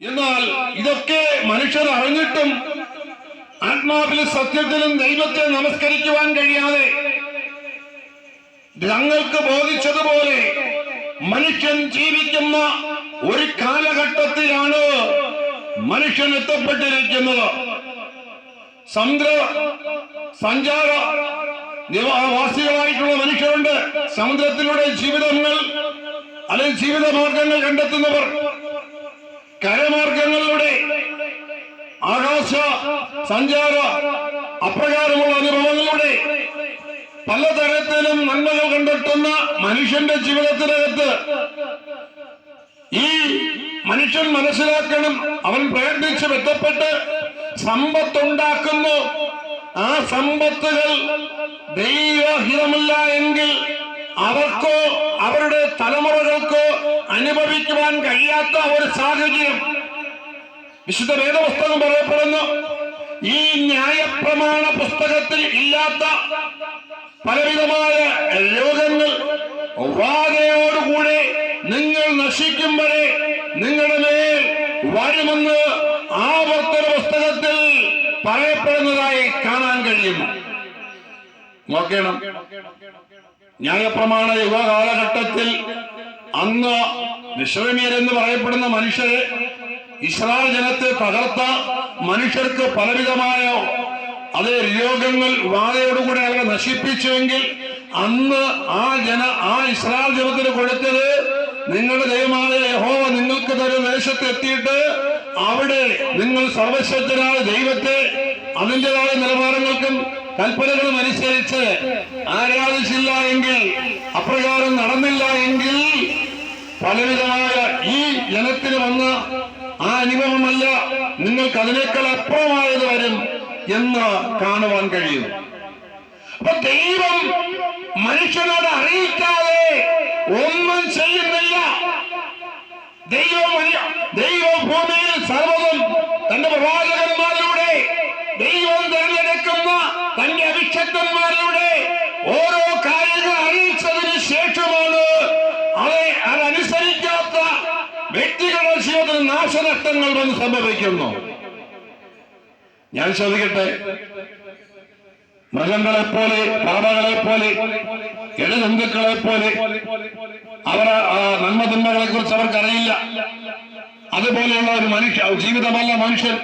എന്നാൽ ഇതൊക്കെ മനുഷ്യർ അറിഞ്ഞിട്ടും ആത്മാവിലും സത്യത്തിലും ദൈവത്തെ നമസ്കരിക്കുവാൻ കഴിയാതെ ഞങ്ങൾക്ക് ബോധിച്ചതുപോലെ മനുഷ്യൻ ജീവിക്കുന്ന ഒരു കാലഘട്ടത്തിലാണ് മനുഷ്യൻ എത്തപ്പെട്ടിരിക്കുന്നത്. സഞ്ചാര വാസികളായിട്ടുള്ള മനുഷ്യരുണ്ട്. സമുദ്രത്തിലൂടെ ജീവിതങ്ങൾ അല്ലെങ്കിൽ ജീവിത മാർഗങ്ങൾ കണ്ടെത്തുന്നവർ, കരമാർഗങ്ങളിലൂടെ ആകാശ സഞ്ചാര അപ്രകാരമുള്ള അനുഭവങ്ങളിലൂടെ പലതരത്തിലും നന്മകൾ കണ്ടെത്തുന്ന മനുഷ്യന്റെ ജീവിതത്തിനകത്ത് ഈ മനുഷ്യൻ മനസ്സിലാക്കണം, അവൻ പ്രയത്നിച്ച് ബന്ധപ്പെട്ട് സമ്പത്തുണ്ടാക്കുന്നു. ആ സമ്പത്തുകൾ ദൈവഹിതമല്ല എങ്കിൽ അവർക്കോ അവരുടെ തലമുറകൾക്കോ അനുഭവിക്കുവാൻ കഴിയാത്ത ഒരു സാഹചര്യം വിശുദ്ധ വേദപുസ്തകം പറയപ്പെടുന്നു. ഈ ന്യായപ്രമാണ പുസ്തകത്തിൽ ഇല്ലാത്ത പലവിധമായ രോഗങ്ങൾ വാകയോടുകൂടെ നിങ്ങൾ നശിക്കും വരെ നിങ്ങളുടെ മേൽ വരുമെന്ന് ആവർത്തന പുസ്തകത്തിൽ പറയപ്പെടുന്നതായി കാണാൻ കഴിയുന്നു. നോക്കണം, ന്യായപ്രമാണ യുഗ കാലഘട്ടത്തിൽ അന്ന് മിശ്രമീരെന്ന് പറയപ്പെടുന്ന മനുഷ്യരെ, ഇസ്രായേൽ ജനത്തെ തകർത്ത മനുഷ്യർക്ക് പലവിധമായ അതേ രോഗങ്ങൾ വാതയോടുകൂടി അവരെ നശിപ്പിച്ചുവെങ്കിൽ അന്ന് ആ ഇസ്രായേൽ ജനത്തിന് കൊടുത്തത്, നിങ്ങളുടെ ദൈവമായ യഹോവ നിങ്ങൾക്ക് തരുന്ന ദേശത്ത് എത്തിയിട്ട് അവിടെ നിങ്ങൾ സർവശക്തനായ ദൈവത്തെ അതിൻ്റെതായ നിലവാരങ്ങൾക്കും കൽപ്പനകളും അനുസരിച്ച് ആരാധിച്ചില്ല എങ്കിൽ, അപ്രകാരം നടന്നില്ല എങ്കിൽ പലവിധമായ ഈ ജനത്തിന് വന്ന ആ അനുഭവമല്ല, നിങ്ങൾക്ക് അതിനേക്കാൾ അപ്പുറമായത് വരും എന്ന് കാണുവാൻ കഴിയും. അപ്പൊ ദൈവം മനുഷ്യനോട് അറിയിക്കാതെ ഒന്നും ചെയ്യുന്നില്ല. ദൈവം ഭൂമിയിൽ സർവ്വതും തന്റെ പ്രവാചകന്മാരിലൂടെ, ദൈവം തിരഞ്ഞെടുക്കുന്ന തന്റെ അഭിഷക്തന്മാരിലൂടെ ഓരോ കാര്യങ്ങൾ അറിയിച്ചതിന് ശേഷമാണ് അതനുസരിക്കാത്ത വ്യക്തികളുടെ ജീവിതത്തിൽ നാശനഷ്ടങ്ങൾ വന്ന് സംഭവിക്കുന്നു. ഞാൻ ചോദിക്കട്ടെ, മൃഗങ്ങളെപ്പോലെ, പറവകളെപ്പോലെ, ഇഴജന്തുക്കളെപ്പോലെ അവരെ നന്മതിന്മകളെ കുറിച്ച് അവർക്കറിയില്ല. അതുപോലെയുള്ള ഒരു ജീവിതമല്ല മനുഷ്യൻ.